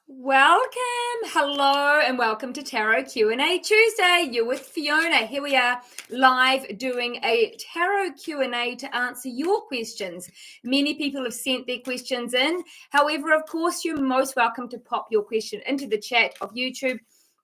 Welcome, hello, and welcome to Tarot Q&A Tuesday. You're with Fiona. Here we are live doing a Tarot Q&A to answer your questions. Many people have sent their questions in. However, of course, you're most welcome to pop your question into the chat of YouTube.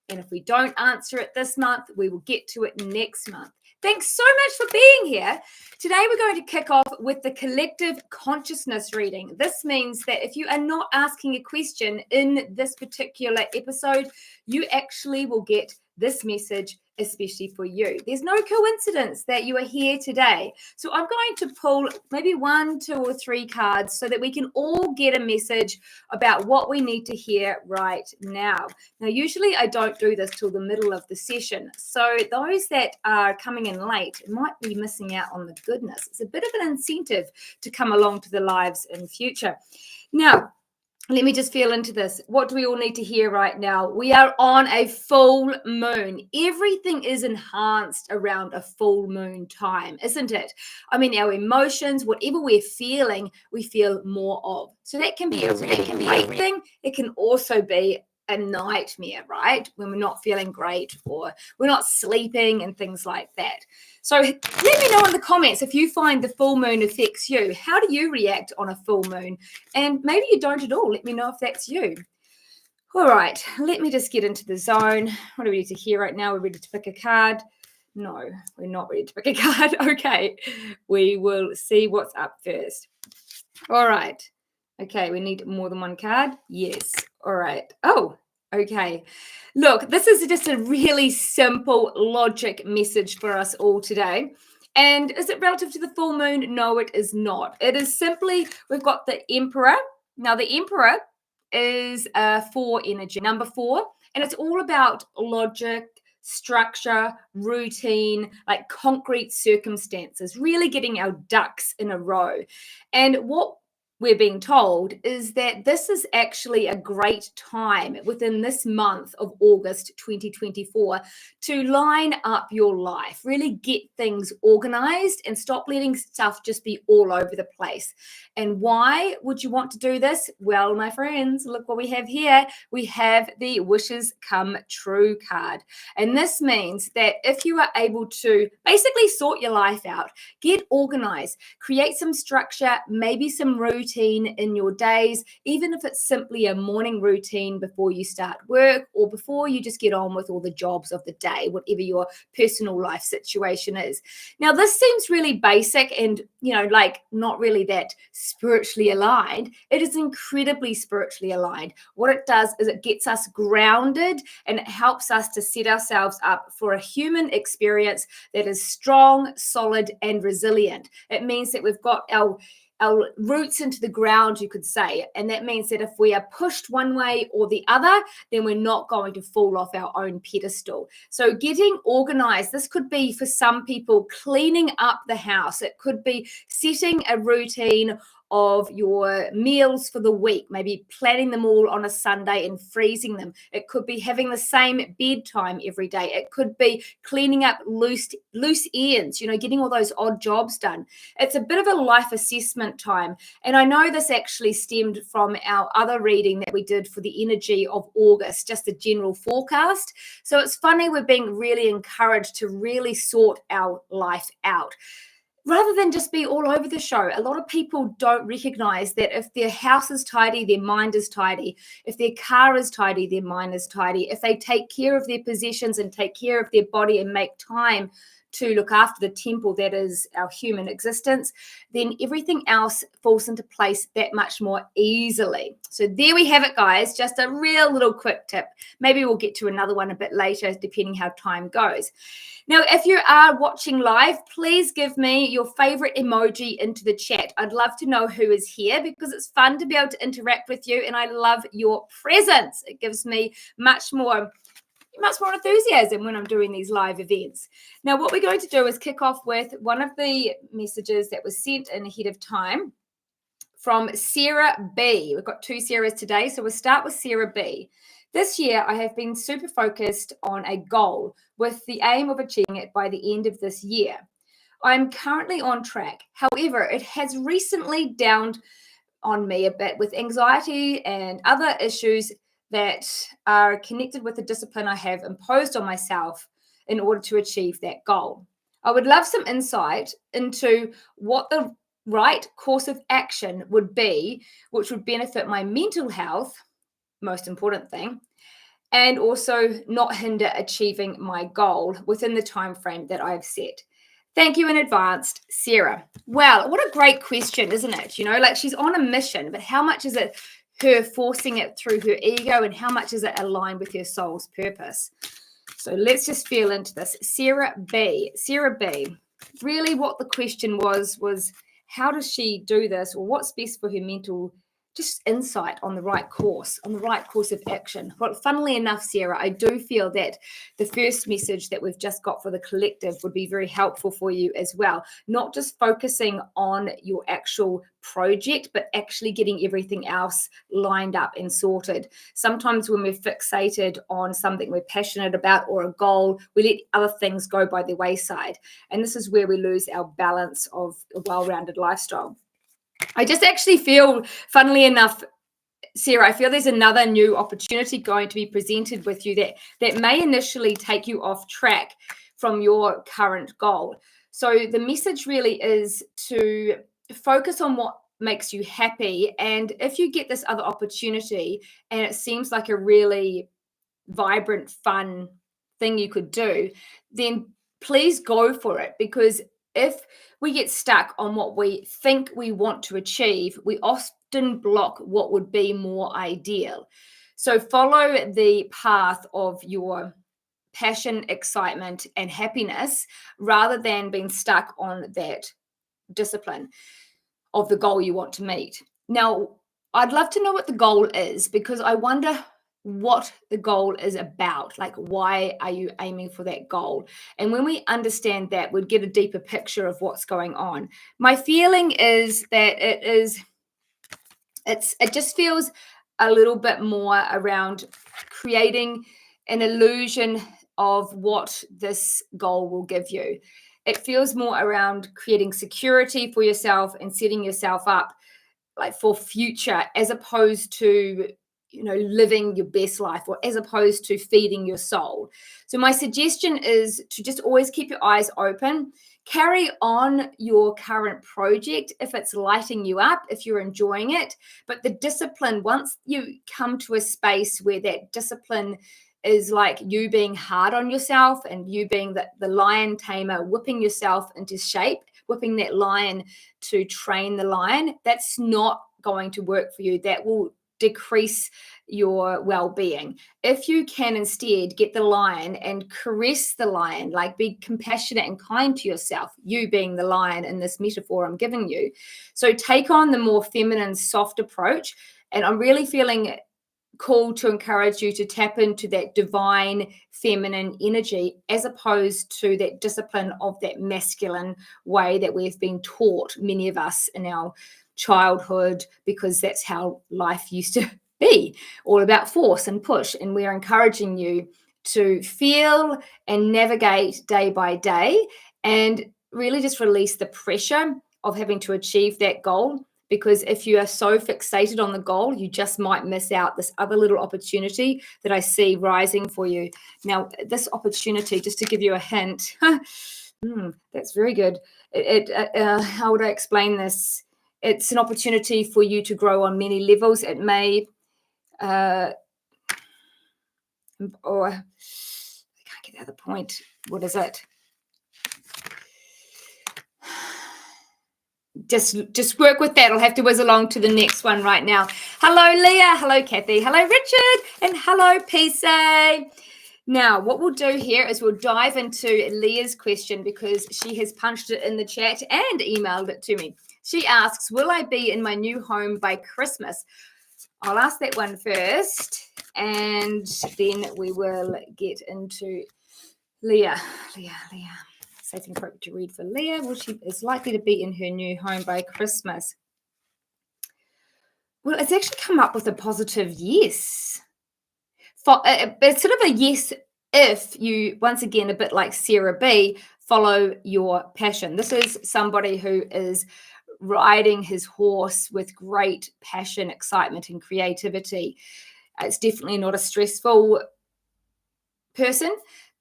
And if we don't answer it this month, we will get to it next month. Thanks so much for being here. Today, we're going to kick off with the collective consciousness reading. This means that if you are not asking a question in this particular episode, you actually will get this message especially for you. There's no coincidence that you are here today. So I'm going to pull maybe 1, 2, or 3 cards so that we can all get a message about what we need to hear right now. Now, usually I don't do this till the middle of the session. So those that are coming in late might be missing out on the goodness. It's a bit of an incentive to come along to the lives in future. Now, let me just feel into this. What do we all need to hear right now? We are on a full moon. Everything is enhanced around a full moon time, isn't it? I mean, our emotions, whatever we're feeling, we feel more of. So that can be a really great thing. It can also be a nightmare, right? When we're not feeling great or we're not sleeping and things like that. So let me know in the comments if you find the full moon affects you. How do you react on a full moon? And maybe you don't at all. Let me know if that's you. All right, let me just get into the zone. What are we ready to hear right now? We're ready to pick a card. No, we're not ready to pick a card. Okay, we will see what's up first. All right. Okay, we need more than one card. Yes. All right. Oh, okay. Look, this is just a really simple logic message for us all today. And is it relative to the full moon? No, it is not. It is simply, we've got the Emperor. Now, the Emperor is 4 energy, number 4, and it's all about logic, structure, routine, like concrete circumstances, really getting our ducks in a row. And what we're being told is that this is actually a great time within this month of August 2024 to line up your life, really get things organized and stop letting stuff just be all over the place. And why would you want to do this? Well, my friends, look what we have here. We have the Wishes Come True card. And this means that if you are able to basically sort your life out, get organized, create some structure, maybe some routine in your days, even if it's simply a morning routine before you start work or before you just get on with all the jobs of the day, whatever your personal life situation is. Now, this seems really basic and, like not really that spiritually aligned. It is incredibly spiritually aligned. What it does is it gets us grounded and it helps us to set ourselves up for a human experience that is strong, solid, and resilient. It means that we've got our roots into the ground, you could say. And that means that if we are pushed one way or the other, then we're not going to fall off our own pedestal. So getting organized, this could be for some people cleaning up the house. It could be setting a routine of your meals for the week, maybe planning them all on a Sunday and freezing them. It could be having the same bedtime every day. It could be cleaning up loose ends, getting all those odd jobs done. It's a bit of a life assessment time. And I know this actually stemmed from our other reading that we did for the energy of August, just a general forecast. So it's funny, we're being really encouraged to really sort our life out, rather than just be all over the show. A lot of people don't recognize that if their house is tidy, their mind is tidy. If their car is tidy, their mind is tidy. If they take care of their possessions and take care of their body and make time to look after the temple that is our human existence, then everything else falls into place that much more easily. So there we have it, guys. Just a real little quick tip. Maybe we'll get to another one a bit later, depending how time goes. Now, if you are watching live, please give me your favorite emoji into the chat. I'd love to know who is here because it's fun to be able to interact with you, and I love your presence. It gives me much more enthusiasm when I'm doing these live events. Now, what we're going to do is kick off with one of the messages that was sent in ahead of time from Sarah B. We've got 2 Sarahs today, so we'll start with Sarah B. This year, I have been super focused on a goal with the aim of achieving it by the end of this year. I'm currently on track. However, it has recently downed on me a bit with anxiety and other issues that are connected with the discipline I have imposed on myself in order to achieve that goal. I would love some insight into what the right course of action would be, which would benefit my mental health, most important thing, and also not hinder achieving my goal within the time frame that I've set. Thank you in advance, Sarah. Well, what a great question, isn't it? You know, like she's on a mission, but how much is it her forcing it through her ego, and how much is it aligned with her soul's purpose? So let's just feel into this. Sarah B. Really what the question was how does she do this, or what's best for her mental, just insight on the right course of action. Well, funnily enough, Sarah, I do feel that the first message that we've just got for the collective would be very helpful for you as well. Not just focusing on your actual project, but actually getting everything else lined up and sorted. Sometimes when we're fixated on something we're passionate about or a goal, we let other things go by the wayside. And this is where we lose our balance of a well-rounded lifestyle. I just actually feel, funnily enough, Sarah, I feel there's another new opportunity going to be presented with you that may initially take you off track from your current goal. So the message really is to focus on what makes you happy. And if you get this other opportunity and it seems like a really vibrant, fun thing you could do, then please go for it, because if we get stuck on what we think we want to achieve, we often block what would be more ideal. So follow the path of your passion, excitement, and happiness rather than being stuck on that discipline of the goal you want to meet. Now, I'd love to know what the goal is, because I wonder what the goal is about. Like, why are you aiming for that goal? And when we understand that, we'd get a deeper picture of what's going on. My feeling is that it just feels a little bit more around creating an illusion of what this goal will give you. It feels more around creating security for yourself and setting yourself up like for future, as opposed to, you know, living your best life, or as opposed to feeding your soul. So my suggestion is to just always keep your eyes open, carry on your current project if it's lighting you up, if you're enjoying it. But the discipline, once you come to a space where that discipline is like you being hard on yourself and you being the lion tamer, whipping yourself into shape, whipping that lion to train the lion, that's not going to work for you. That will decrease your well-being. If you can instead get the lion and caress the lion, like be compassionate and kind to yourself, you being the lion in this metaphor I'm giving you. So take on the more feminine, soft approach. And I'm really feeling called to encourage you to tap into that divine feminine energy, as opposed to that discipline of that masculine way that we've been taught, many of us, in our childhood, because that's how life used to be, all about force and push. And we're encouraging you to feel and navigate day by day, and really just release the pressure of having to achieve that goal. Because if you are so fixated on the goal, you just might miss out this other little opportunity that I see rising for you. Now, this opportunity, just to give you a hint, that's very good. How would I explain this? It's an opportunity for you to grow on many levels. It may, or I can't get the other point. What is it? Just work with that. I'll have to whiz along to the next one right now. Hello, Leah. Hello, Kathy. Hello, Richard. And hello, Pisa. Now, what we'll do here is we'll dive into Leah's question, because she has punched it in the chat and emailed it to me. She asks, will I be in my new home by Christmas? I'll ask that one first, and then we will get into Leah. Safe and appropriate to read for Leah. Well, she is likely to be in her new home by Christmas. Well, it's actually come up with a positive yes. But it's sort of a yes if you, once again, a bit like Sarah B, follow your passion. This is somebody who is riding his horse with great passion, excitement, and creativity. It's definitely not a stressful person.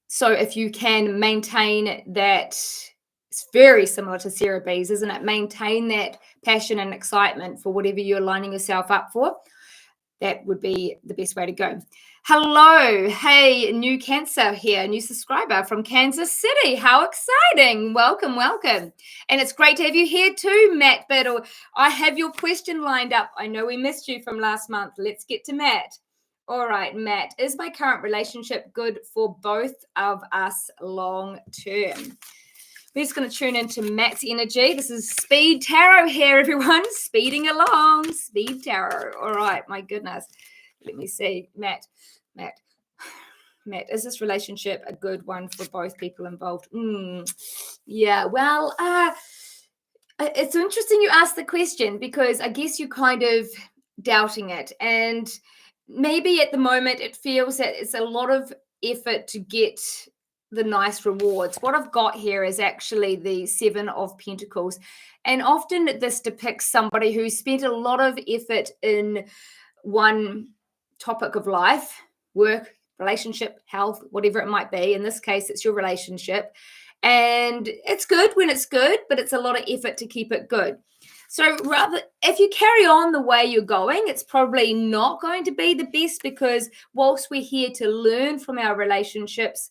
So if you can maintain that, it's very similar to Sarah B's, isn't it? Maintain that passion and excitement for whatever you're lining yourself up for. That would be the best way to go. Hello. Hey, new Cancer here, new subscriber from Kansas City. How exciting. Welcome, welcome. And it's great to have you here too, Matt Biddle. I have your question lined up. I know we missed you from last month. Let's get to Matt. All right, Matt, is my current relationship good for both of us long term? We're just going to tune into Matt's energy. This is Speed Tarot here, everyone. Speeding along. Speed Tarot. All right, my goodness. Let me see. Matt, is this relationship a good one for both people involved? Yeah, well, it's interesting you asked the question, because I guess you're kind of doubting it. And maybe at the moment it feels that it's a lot of effort to get the nice rewards. What I've got here is actually the Seven of Pentacles. And often this depicts somebody who spent a lot of effort in one topic of life, work, relationship, health, whatever it might be. In this case, it's your relationship. And it's good when it's good, but it's a lot of effort to keep it good. So rather, if you carry on the way you're going, it's probably not going to be the best, because whilst we're here to learn from our relationships,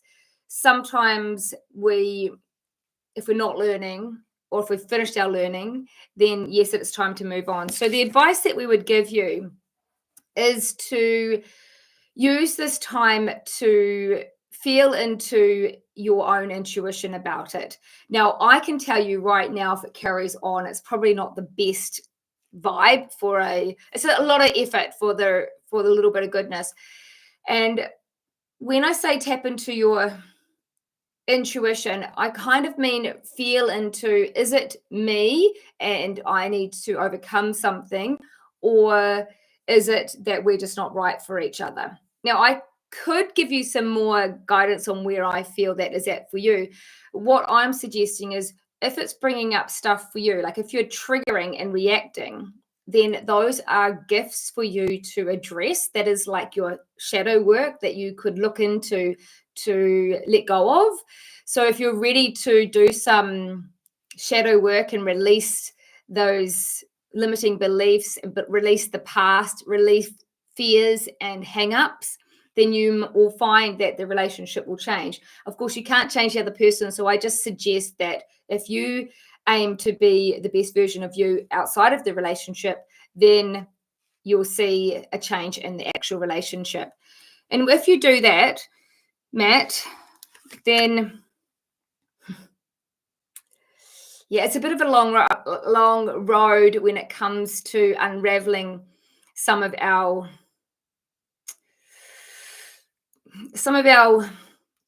sometimes if we're not learning, or if we've finished our learning, then yes, it's time to move on. So the advice that we would give you is to use this time to feel into your own intuition about it. Now, I can tell you right now, if it carries on, it's probably not the best vibe it's a lot of effort for the little bit of goodness. And when I say tap into your intuition, I kind of mean feel into, is it me and I need to overcome something, or is it that we're just not right for each other? Now, I could give you some more guidance on where I feel that is at for you. What I'm suggesting is, if it's bringing up stuff for you, like if you're triggering and reacting, then those are gifts for you to address. That is like your shadow work that you could look into to let go of. So if you're ready to do some shadow work and release those limiting beliefs, but release the past, release fears and hang-ups, then you will find that the relationship will change. Of course, you can't change the other person. So I just suggest that if you aim to be the best version of you outside of the relationship, then you'll see a change in the actual relationship. And if you do that, Matt, then yeah, it's a bit of a long road when it comes to unraveling some of our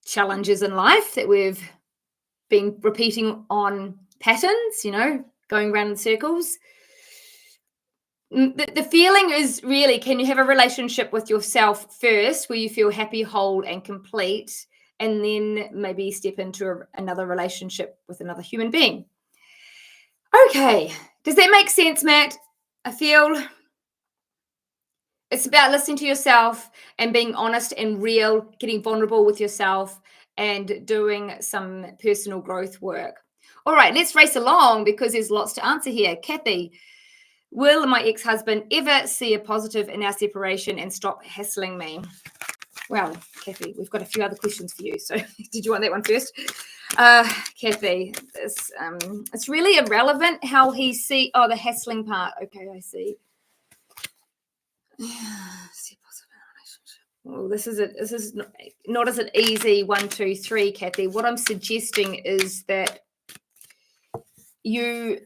challenges in life that we've been repeating on patterns, going around in circles. The feeling is really, can you have a relationship with yourself first where you feel happy, whole, and complete, and then maybe step into another relationship with another human being? Okay. Does that make sense, Matt? I feel it's about listening to yourself and being honest and real, getting vulnerable with yourself and doing some personal growth work. All right, let's race along because there's lots to answer here. Kathy, will my ex-husband ever see a positive in our separation and stop hassling me? Well, Kathy, we've got a few other questions for you. So did you want that one first? Kathy, it's really irrelevant how he see. Oh, the hassling part. Okay, I see. Well, this is not as an easy 1, 2, 3, Kathy. What I'm suggesting is that you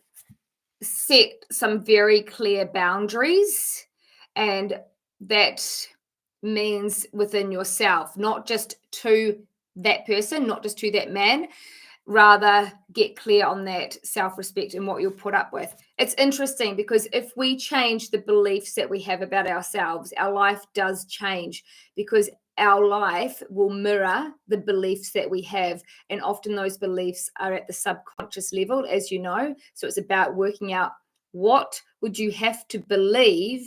set some very clear boundaries, and that means within yourself, not just to that person, not just to that man. Rather, get clear on that self-respect and what you'll put up with. It's interesting because if we change the beliefs that we have about ourselves, our life does change, because our life will mirror the beliefs that we have. And often those beliefs are at the subconscious level, as you know. So it's about working out, what would you have to believe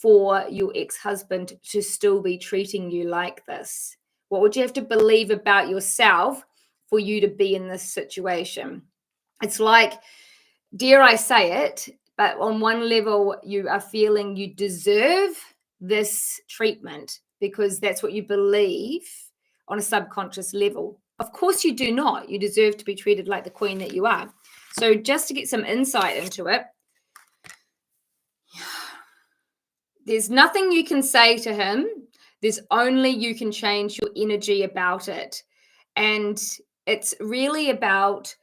for your ex-husband to still be treating you like this? What would you have to believe about yourself for you to be in this situation? It's like, dare I say it, but on one level, you are feeling you deserve this treatment because that's what you believe on a subconscious level. Of course you do not. You deserve to be treated like the queen that you are. So just to get some insight into it, there's nothing you can say to him. There's only you can change your energy about it. And it's really about,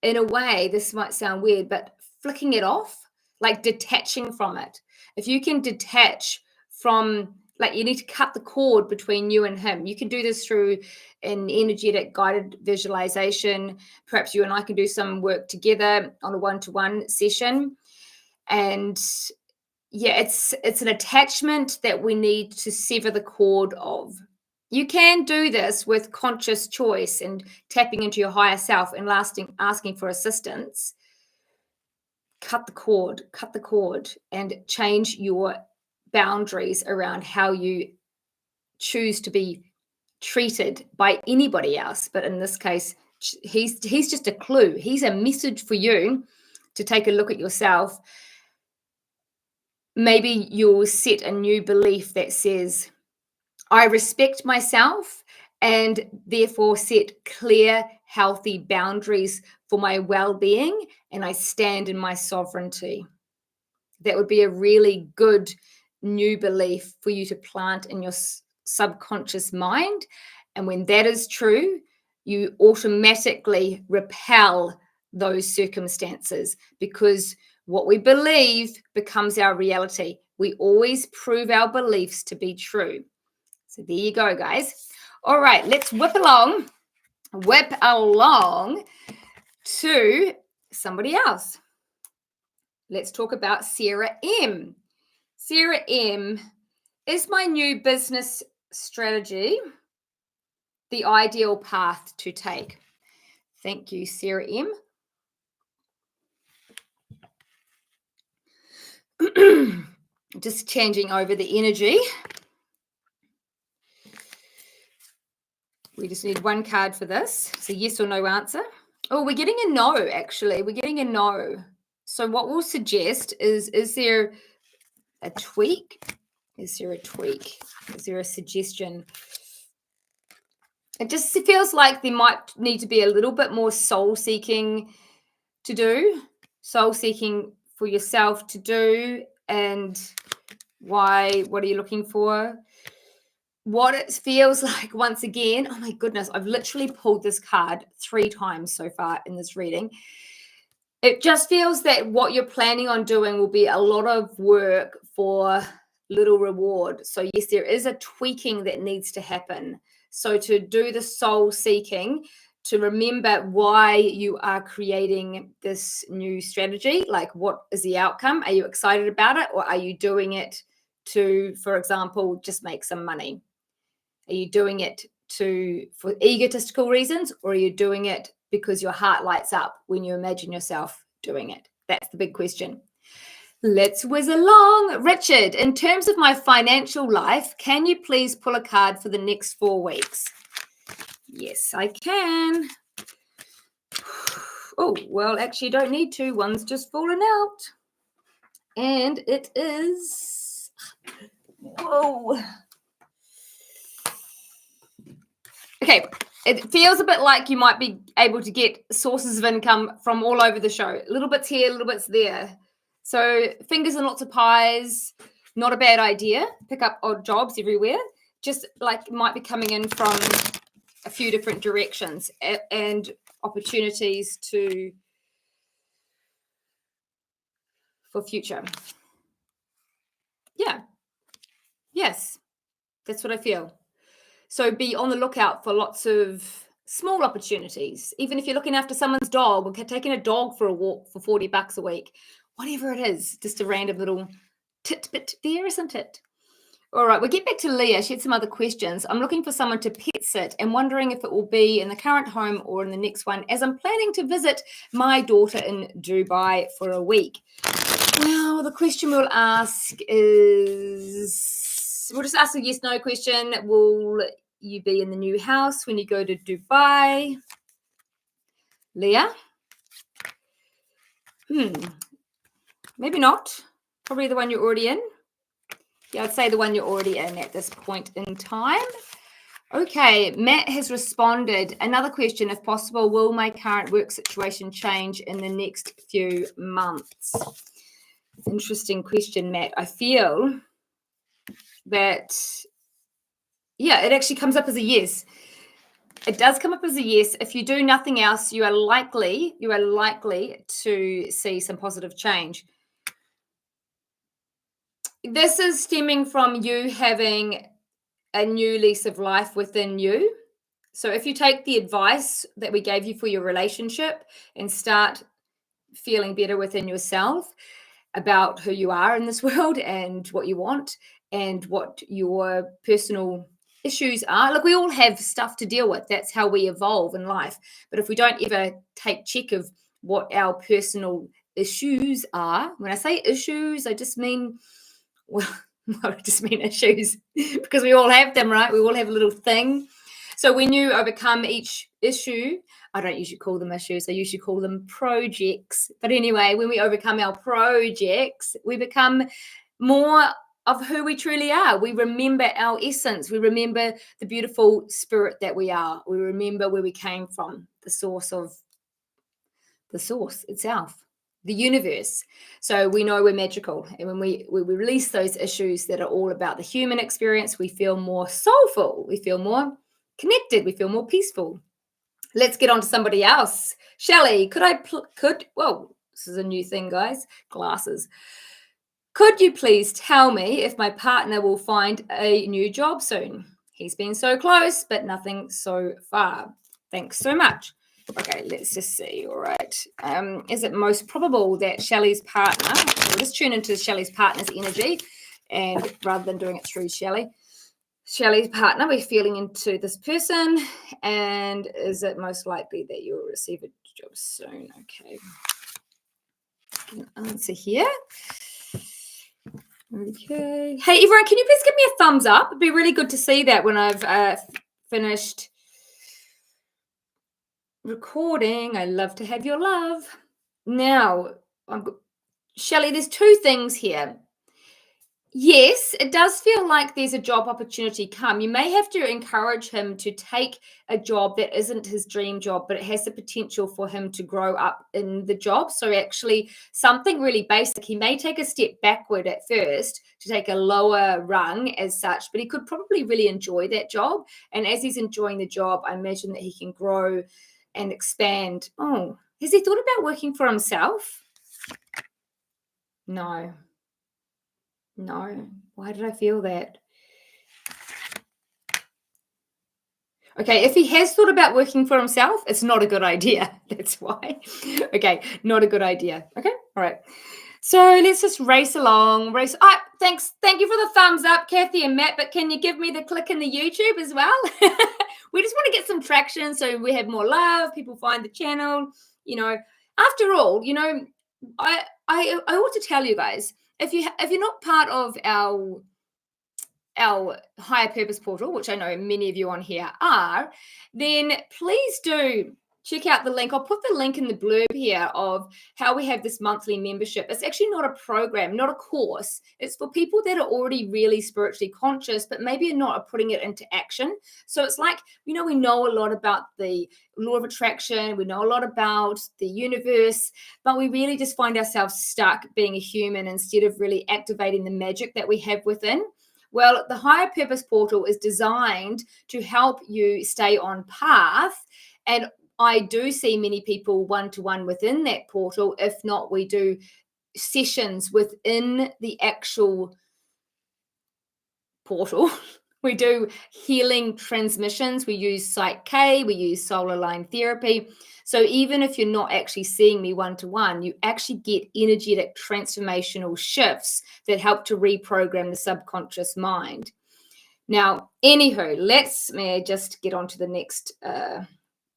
in a way, this might sound weird, but flicking it off, like detaching from it. If you can detach from, like, you need to cut the cord between you and him. You can do this through an energetic guided visualization. Perhaps you and I can do some work together on a one-to-one session. And yeah, it's an attachment that we need to sever the cord of. You can do this with conscious choice and tapping into your higher self and asking for assistance. Cut the cord and change your boundaries around how you choose to be treated by anybody else. But in this case, he's just a clue. He's a message for you to take a look at yourself. Maybe you'll set a new belief that says, I respect myself and therefore set clear, healthy boundaries for my well-being, and I stand in my sovereignty. That would be a really good new belief for you to plant in your subconscious mind. And when that is true, you automatically repel those circumstances, because what we believe becomes our reality. We always prove our beliefs to be true. So there you go, guys. All right, let's whip along to somebody else. Let's talk about Sarah M. Sarah M, is my new business strategy the ideal path to take? Thank you, Sarah M. Just changing over the energy. We just need one card for this. It's a yes or no answer. Oh, we're getting a no, actually. We're getting a no. So what we'll suggest is there a tweak? Is there a tweak? Is there a suggestion? It just feels like there might need to be a little bit more soul-seeking to do. Soul-seeking for yourself to do. And why? What are you looking for? What it feels like, once again, oh my goodness, I've literally pulled this card 3 times so far in this reading. It just feels that what you're planning on doing will be a lot of work for little reward. So yes, there is a tweaking that needs to happen. So to do the soul seeking, to remember why you are creating this new strategy, like what is the outcome? Are you excited about it, or are you doing it to, for example, just make some money? Are you doing it for egotistical reasons, or are you doing it because your heart lights up when you imagine yourself doing it? That's the big question. Let's whiz along. Richard, in terms of my financial life, can you please pull a card for the next 4 weeks? Yes, I can. Oh, well, actually, you don't need to. One's just fallen out. And it is... Whoa. Okay, it feels a bit like you might be able to get sources of income from all over the show. Little bits here, little bits there. So fingers and lots of pies, not a bad idea. Pick up odd jobs everywhere. Just like might be coming in from a few different directions and opportunities for future. Yeah. Yes, that's what I feel. So be on the lookout for lots of small opportunities. Even if you're looking after someone's dog or taking a dog for a walk for $40 a week, whatever it is, just a random little tidbit there, isn't it? All right, we'll get back to Leah. She had some other questions. I'm looking for someone to pet sit and wondering if it will be in the current home or in the next one, as I'm planning to visit my daughter in Dubai for a week. Well, the question we'll ask is, we'll just ask a yes, no question. Will you be in the new house when you go to Dubai? Leah? Maybe not. Probably the one you're already in. Yeah, I'd say the one you're already in at this point in time. Okay, Matt has responded. Another question, if possible, will my current work situation change in the next few months? Interesting question, Matt. I feel that, yeah, it actually comes up as a yes. It does come up as a yes. If you do nothing else, you are likely to see some positive change. This is stemming from you having a new lease of life within you. So if you take the advice that we gave you for your relationship and start feeling better within yourself about who you are in this world and what you want and what your personal issues are. Look, we all have stuff to deal with. That's how we evolve in life. But if we don't ever take check of what our personal issues are, when I say issues, I just mean, well, I just mean issues because we all have them, right? We all have a little thing. So when you overcome each issue, I don't usually call them issues, I usually call them projects. But anyway, when we overcome our projects, we become more of who we truly are. We remember our essence. We remember the beautiful spirit that we are. We remember where we came from, the source itself, the universe. So we know we're magical. And when we release those issues that are all about the human experience, we feel more soulful. We feel more connected. We feel more peaceful. Let's get on to somebody else. Shelley, whoa, this is a new thing, guys. Glasses. Could you please tell me if my partner will find a new job soon? He's been so close, but nothing so far. Thanks so much. Okay, let's just see. All right. Is it most probable that Shelley's partner, we'll just tune into Shelley's partner's energy, and rather than doing it through Shelley's partner, we're feeling into this person, and is it most likely that you'll receive a job soon? Okay. An answer here. Okay. Hey, everyone, can you please give me a thumbs up? It'd be really good to see that when I've finished recording. I love to have your love. Now, Shelley, there's two things here. Yes, it does feel like there's a job opportunity come. You may have to encourage him to take a job that isn't his dream job, but it has the potential for him to grow up in the job. So actually something really basic. He may take a step backward at first to take a lower rung as such, but he could probably really enjoy that job. And as he's enjoying the job, I imagine that he can grow and expand. Oh, has he thought about working for himself? No. Why did I feel that? Okay, if he has thought about working for himself, it's not a good idea. That's why. Okay, not a good idea. Okay, all right. So let's just race along. Thanks. Thank you for the thumbs up, Kathy and Matt, but can you give me the click in the YouTube as well? We just want to get some traction so we have more love, people find the channel. After all, I ought to tell you guys, if you're not part of our higher purpose portal, which I know many of you on here are, then please do check out the link. I'll put the link in the blurb here of how we have this monthly membership. It's actually not a program, not a course. It's for people that are already really spiritually conscious, but maybe are not putting it into action. So it's like, we know a lot about the law of attraction. We know a lot about the universe, but we really just find ourselves stuck being a human instead of really activating the magic that we have within. Well, the Higher Purpose Portal is designed to help you stay on path. And I do see many people one-to-one within that portal. If not, we do sessions within the actual portal. We do healing transmissions. We use Psych K. We use solar line therapy. So even if you're not actually seeing me one-to-one, you actually get energetic transformational shifts that help to reprogram the subconscious mind. Now, anywho, let me just get on to the next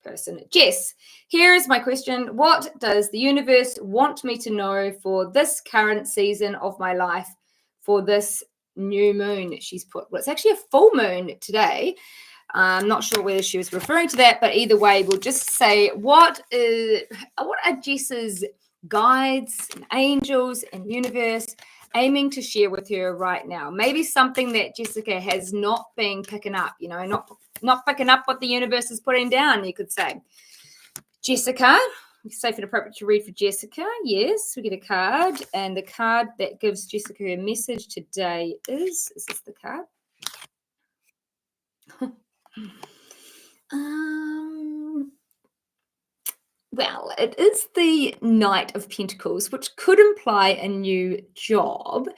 person. Jess, here is my question. What does the universe want me to know for this current season of my life, for this new moon? She's put, well, it's actually a full moon today. I'm not sure whether she was referring to that, but either way, we'll just say what are Jess's guides and angels and universe aiming to share with her right now? Maybe something that Jessica has not been picking up, not picking up what the universe is putting down, you could say. Jessica, safe and appropriate to read for Jessica. Yes, we get a card, and the card that gives Jessica her message today is this the card? Well, it is the Knight of Pentacles, which could imply a new job.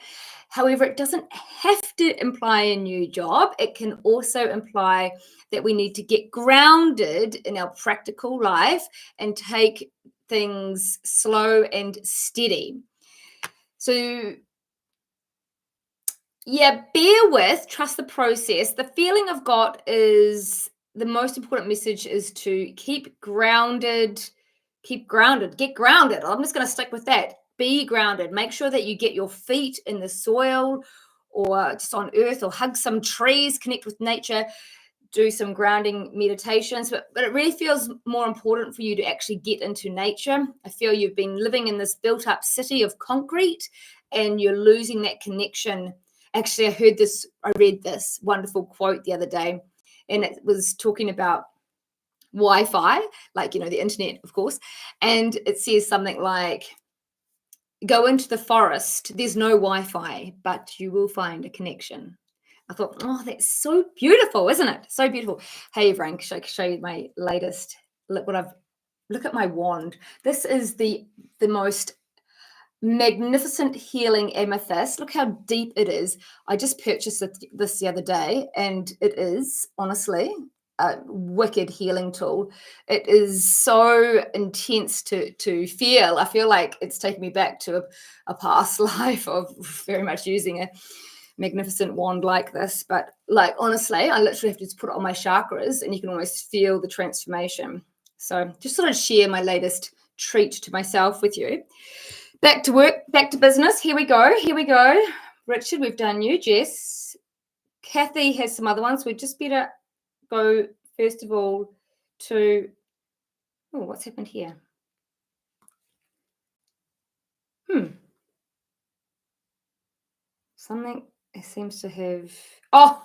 However, it doesn't have to imply a new job. It can also imply that we need to get grounded in our practical life and take things slow and steady. So yeah, bear with, trust the process. The feeling I've got is the most important message is to keep grounded, get grounded. I'm just going to stick with that. Be grounded. Make sure that you get your feet in the soil or just on earth, or hug some trees, connect with nature, do some grounding meditations. But it really feels more important for you to actually get into nature. I feel you've been living in this built up city of concrete and you're losing that connection. Actually, I read this wonderful quote the other day, and it was talking about Wi-Fi, like, the internet, of course. And it says something like, go into the forest, there's no Wi-Fi, but you will find a connection. I thought, oh, that's so beautiful, isn't it? So beautiful. Hey, everyone, I can show you my latest, look at my wand. This is the most magnificent healing amethyst. Look how deep it is. I just purchased this the other day, and it is honestly a wicked healing tool. It is so intense to feel. I feel like it's taken me back to a past life of very much using a magnificent wand like this. But honestly, I literally have to just put it on my chakras and you can almost feel the transformation. So just sort of share my latest treat to myself with you. Back to work, back to business. Here we go. Richard, we've done you. Jess. Kathy has some other ones. We just better go, first of all, to... Oh, what's happened here? Something seems to have... Oh,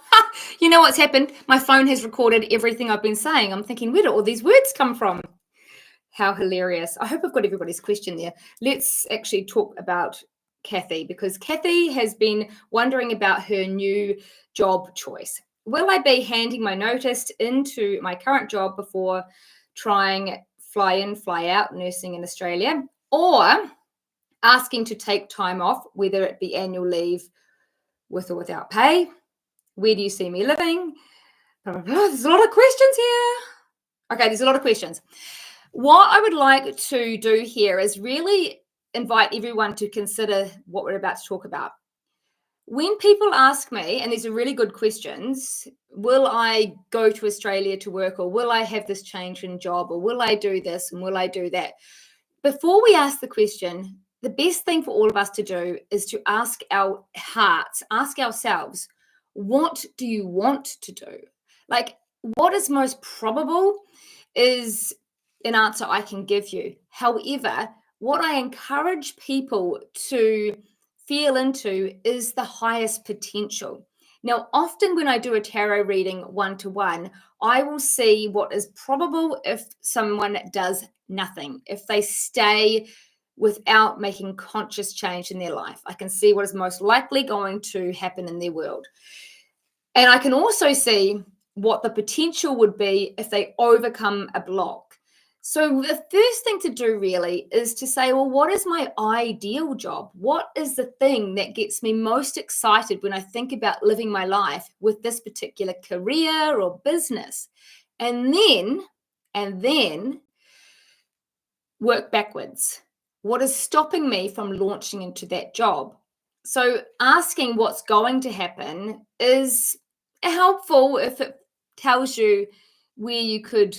you know what's happened? My phone has recorded everything I've been saying. I'm thinking, where do all these words come from? How hilarious. I hope I've got everybody's question there. Let's actually talk about Kathy, because Kathy has been wondering about her new job choice. Will I be handing my notice into my current job before trying fly in, fly out nursing in Australia, or asking to take time off, whether it be annual leave with or without pay? Where do you see me living? There's a lot of questions here. Okay, there's a lot of questions. What I would like to do here is really invite everyone to consider what we're about to talk about. When people ask me, and these are really good questions, will I go to Australia to work, or will I have this change in job, or will I do this and will I do that? Before we ask the question, the best thing for all of us to do is to ask our hearts, ask ourselves, what do you want to do? Like, what is most probable is an answer I can give you. However, what I encourage people to feel into is the highest potential. Now, often when I do a tarot reading one-to-one, I will see what is probable if someone does nothing, if they stay without making conscious change in their life. I can see what is most likely going to happen in their world. And I can also see what the potential would be if they overcome a block. So the first thing to do really is to say, well, what is my ideal job? What is the thing that gets me most excited when I think about living my life with this particular career or business? And then work backwards. What is stopping me from launching into that job? So asking what's going to happen is helpful if it tells you where you could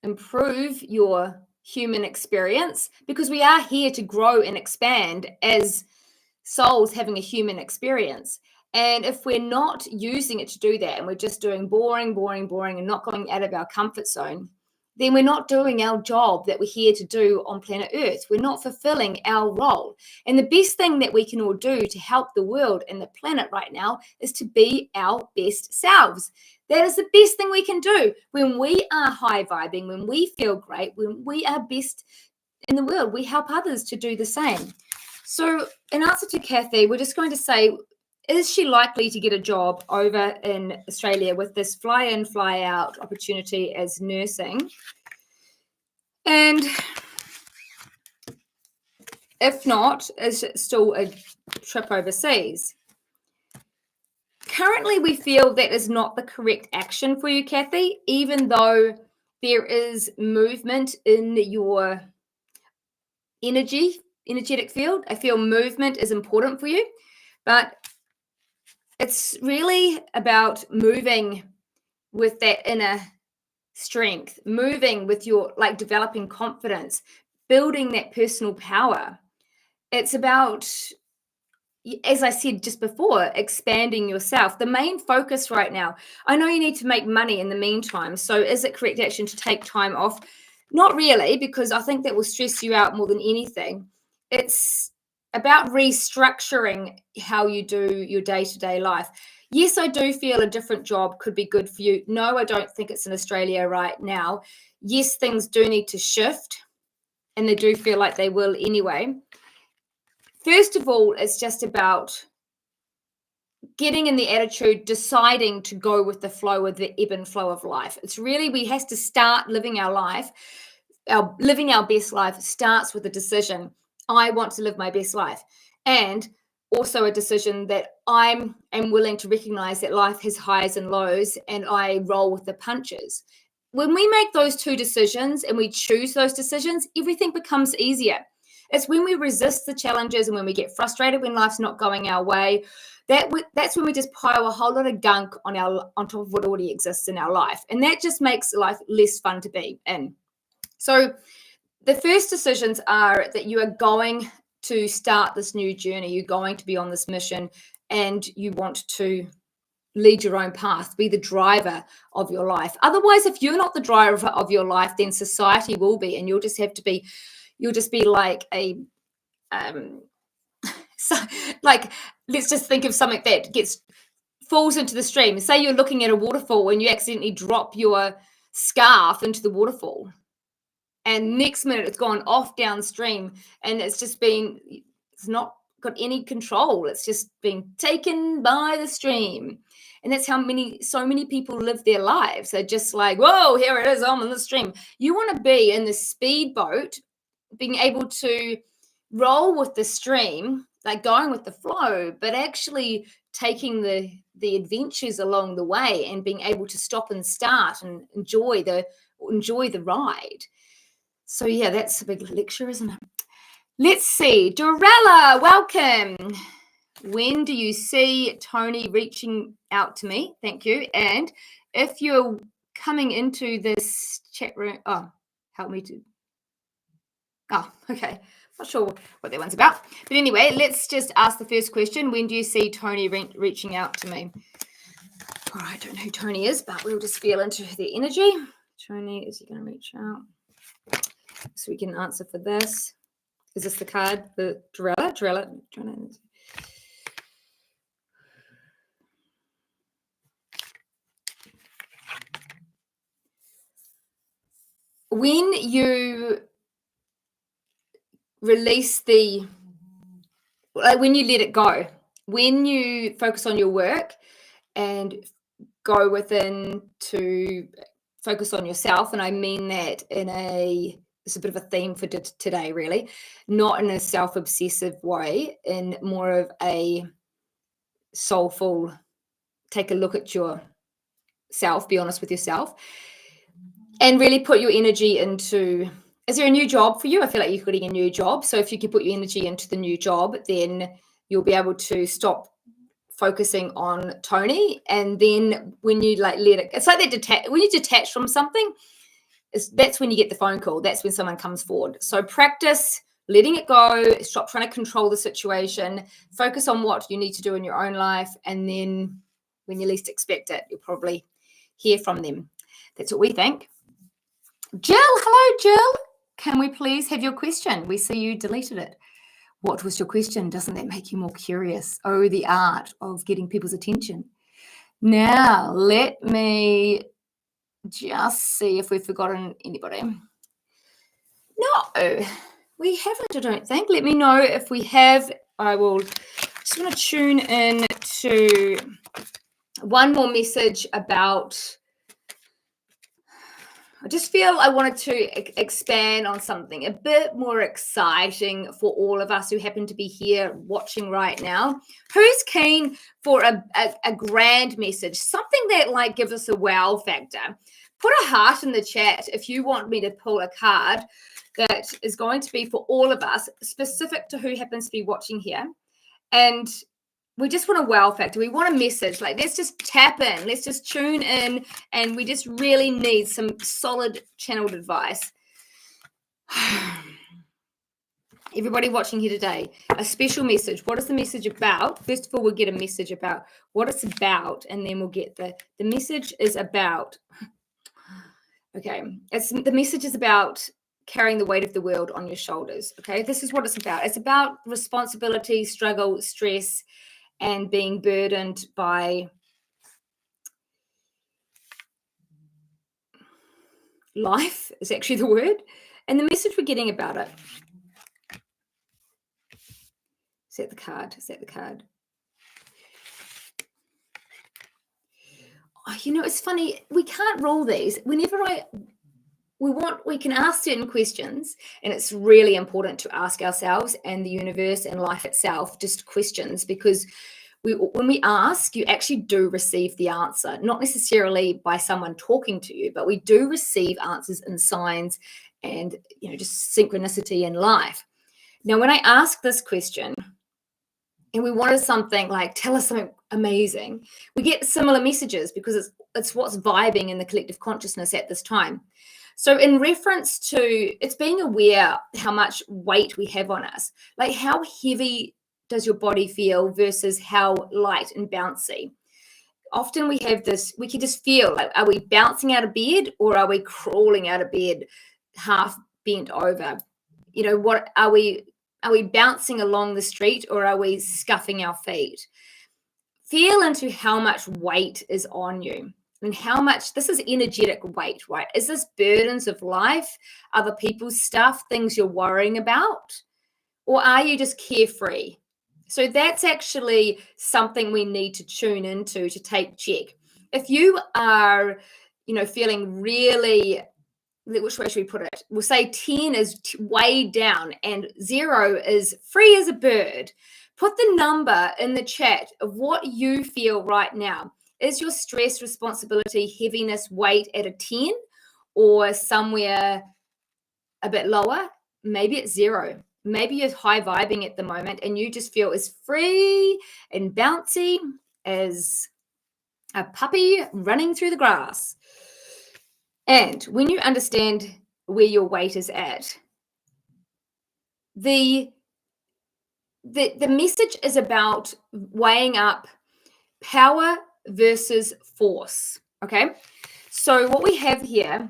improve your human experience, because we are here to grow and expand as souls having a human experience. And if we're not using it to do that, and we're just doing boring, and not going out of our comfort zone, then we're not doing our job that we're here to do on planet Earth. We're not fulfilling our role. And the best thing that we can all do to help the world and the planet right now is to be our best selves. That is the best thing we can do. When we are high vibing, when we feel great, when we are best in the world, we help others to do the same. So in answer to Kathy, we're just going to say, is she likely to get a job over in Australia with this fly in, fly out opportunity as nursing? And if not, is it still a trip overseas? Currently, we feel that is not the correct action for you, Kathy, even though there is movement in your energetic field. I feel movement is important for you, but it's really about moving with that inner strength, moving with your, like, developing confidence, building that personal power. It's about, as I said just before, expanding yourself. The main focus right now, I know you need to make money in the meantime. So is it correct action to take time off? Not really, because I think that will stress you out more than anything. It's about restructuring how you do your day-to-day life. Yes, I do feel a different job could be good for you. No, I don't think it's in Australia right now. Yes, things do need to shift, and they do feel like they will anyway. First of all, it's just about getting in the attitude, deciding to go with the flow, with the ebb and flow of life. It's really, we have to start living our life. Living our best life starts with a decision. I want to live my best life. And also a decision that I am willing to recognize that life has highs and lows, and I roll with the punches. When we make those two decisions and we choose those decisions, everything becomes easier. It's when we resist the challenges and when we get frustrated when life's not going our way, that's when we just pile a whole lot of gunk on top of what already exists in our life. And that just makes life less fun to be in. So the first decisions are that you are going to start this new journey. You're going to be on this mission, and you want to lead your own path, be the driver of your life. Otherwise, if you're not the driver of your life, then society will be, and you'll just be like a so, like, let's just think of something that falls into the stream. Say you're looking at a waterfall and you accidentally drop your scarf into the waterfall, and next minute it's gone off downstream, and it's not got any control. It's just being taken by the stream. And that's how so many people live their lives. They're just like, whoa, here it is, I'm in the stream. You want to be in the speedboat, being able to roll with the stream, like going with the flow, but actually taking the adventures along the way and being able to stop and start and enjoy the ride. So yeah, that's a big lecture, isn't it? Let's see. Dorella, welcome. When do you see Tony reaching out to me? Thank you. And if you're coming into this chat room, help me to. Oh, okay. Not sure what that one's about. But anyway, let's just ask the first question. When do you see Tony reaching out to me? All right, I don't know who Tony is, but we'll just feel into the energy. Tony, is he going to reach out? So we can answer for this. Is this the card? The Dorella? When you release when you let it go, when you focus on your work and go within to focus on yourself, and I mean that it's a bit of a theme for today, really, not in a self-obsessive way, in more of a soulful, take a look at yourself, be honest with yourself, and really put your energy into, is there a new job for you? I feel like you're getting a new job. So if you can put your energy into the new job, then you'll be able to stop focusing on Tony. And then when you let it, it's like when you detach from something, that's when you get the phone call. That's when someone comes forward. So practice letting it go. Stop trying to control the situation. Focus on what you need to do in your own life. And then when you least expect it, you'll probably hear from them. That's what we think. Jill, hello, Jill. Can we please have your question? We see you deleted it. What was your question? Doesn't that make you more curious? Oh, the art of getting people's attention. Now, let me just see if we've forgotten anybody. No, we haven't, I don't think. Let me know if we have. I will just want to tune in to one more message about, I just feel I wanted to expand on something a bit more exciting for all of us who happen to be here watching right now. Who's keen for a grand message, something that like gives us a wow factor? Put a heart in the chat if you want me to pull a card that is going to be for all of us, specific to who happens to be watching here. And we just want a wow factor. We want a message. Like, let's just tap in. Let's just tune in. And we just really need some solid channeled advice. Everybody watching here today, a special message. What is the message about? First of all, we'll get a message about what it's about. And then we'll get the message is about. Okay. The message is about carrying the weight of the world on your shoulders. Okay. This is what it's about. It's about responsibility, struggle, stress, and being burdened by life is actually the word. And the message we're getting about it. Is that the card? Is that the card? Oh, you know, it's funny. We can't rule these. Whenever we can ask certain questions, and it's really important to ask ourselves and the universe and life itself just questions, because when we ask, you actually do receive the answer, not necessarily by someone talking to you, but we do receive answers and signs and, you know, just synchronicity in life. Now, when I ask this question and we wanted something like, tell us something amazing, we get similar messages because it's what's vibing in the collective consciousness at this time. So in reference to, it's being aware how much weight we have on us, like how heavy does your body feel versus how light and bouncy? Often we have this, we can just feel like, are we bouncing out of bed or are we crawling out of bed half bent over? You know, what are we bouncing along the street or are we scuffing our feet? Feel into how much weight is on you. And how much, this is energetic weight, right? Is this burdens of life, other people's stuff, things you're worrying about? Or are you just carefree? So that's actually something we need to tune into to take check. If you are, you know, feeling really, which way should we put it? We'll say 10 is way down and 0 is free as a bird. Put the number in the chat of what you feel right now. Is your stress, responsibility, heaviness, weight at a 10 or somewhere a bit lower? Maybe it's 0. Maybe you're high vibing at the moment and you just feel as free and bouncy as a puppy running through the grass. And when you understand where your weight is at, the message is about weighing up power versus force. Okay, so what we have here,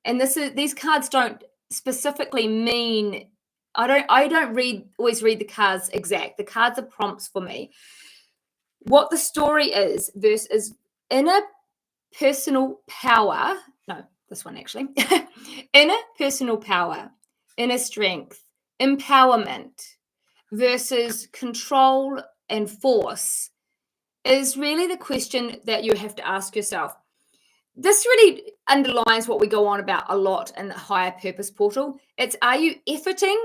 and these cards don't specifically mean, I don't always read the cards exact. The cards are prompts for me. What the story is versus inner personal power. No, this one actually. Inner personal power, inner strength, empowerment versus control and force is really the question that you have to ask yourself. This really underlines what we go on about a lot in the higher purpose portal. It's, are you efforting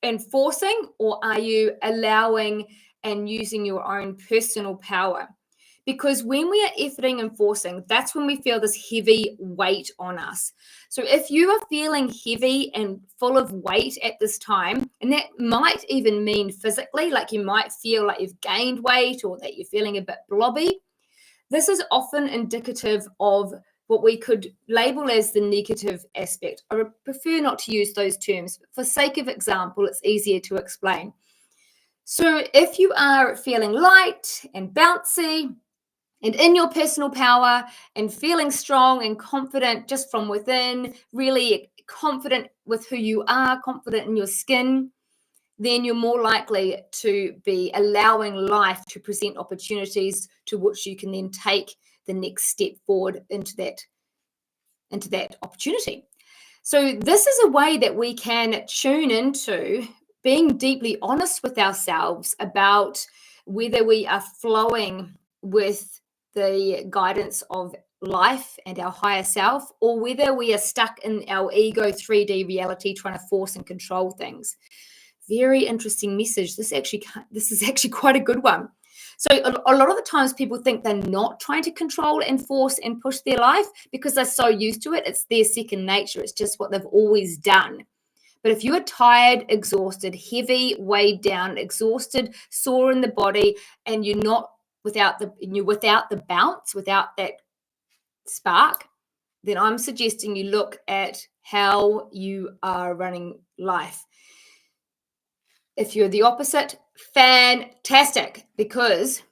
and forcing, or are you allowing and using your own personal power? Because when we are efforting and forcing, that's when we feel this heavy weight on us. So if you are feeling heavy and full of weight at this time, and that might even mean physically, like you might feel like you've gained weight or that you're feeling a bit blobby, this is often indicative of what we could label as the negative aspect. I would prefer not to use those terms. For sake of example, it's easier to explain. So if you are feeling light and bouncy and in your personal power and feeling strong and confident just from within, really confident with who you are, confident in your skin, then you're more likely to be allowing life to present opportunities to which you can then take the next step forward into that opportunity. So this is a way that we can tune into being deeply honest with ourselves about whether we are flowing with the guidance of life and our higher self, or whether we are stuck in our ego 3D reality trying to force and control things. Very interesting message. This is actually quite a good one. So a lot of the times people think they're not trying to control and force and push their life because they're so used to it. It's their second nature. It's just what they've always done. But if you are tired, exhausted, heavy, weighed down, exhausted, sore in the body, and you're without the bounce, without that spark, then I'm suggesting you look at how you are running life. If you're the opposite, fantastic, because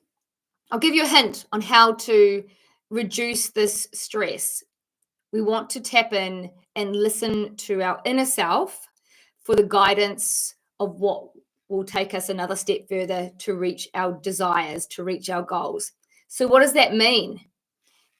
I'll give you a hint on how to reduce this stress. We want to tap in and listen to our inner self for the guidance of what will take us another step further to reach our desires, to reach our goals. So what does that mean?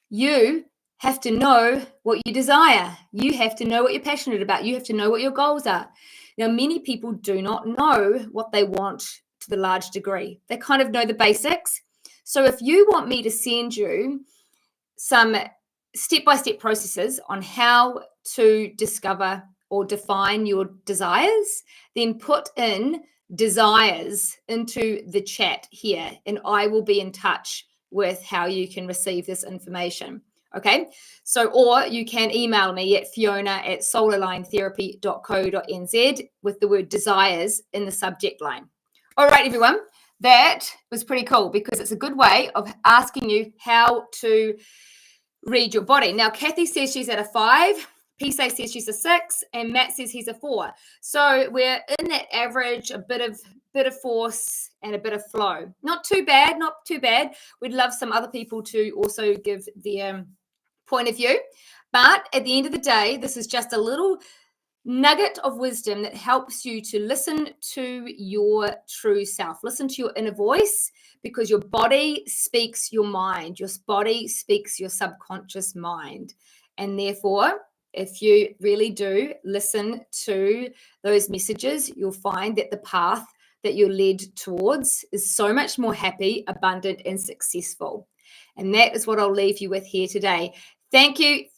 You have to know what you desire. You have to know what you're passionate about. You have to know what your goals are. Now, many people do not know what they want to the large degree. They kind of know the basics. So if you want me to send you some step-by-step processes on how to discover or define your desires, then put in desires into the chat here, and I will be in touch with how you can receive this information. Okay, so, or you can email me at fiona@solarlinetherapy.co.nz with the word desires in the subject line. All right, everyone, that was pretty cool because it's a good way of asking you how to read your body. Now, Kathy says she's at a 5, Pisa says she's a 6, and Matt says he's a 4. So we're in that average, a bit of force and a bit of flow. Not too bad, not too bad. We'd love some other people to also give their point of view. But at the end of the day, this is just a little nugget of wisdom that helps you to listen to your true self, listen to your inner voice, because your body speaks your mind, your body speaks your subconscious mind. And therefore, if you really do listen to those messages, you'll find that the path that you're led towards is so much more happy, abundant, and successful. And that is what I'll leave you with here today. Thank you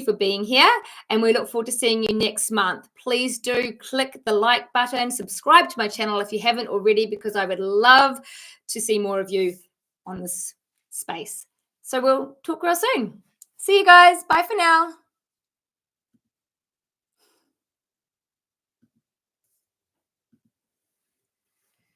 for being here, and we look forward to seeing you next month. Please do click the like button, subscribe to my channel if you haven't already, because I would love to see more of you on this space. So we'll talk real soon. See you guys. Bye for now.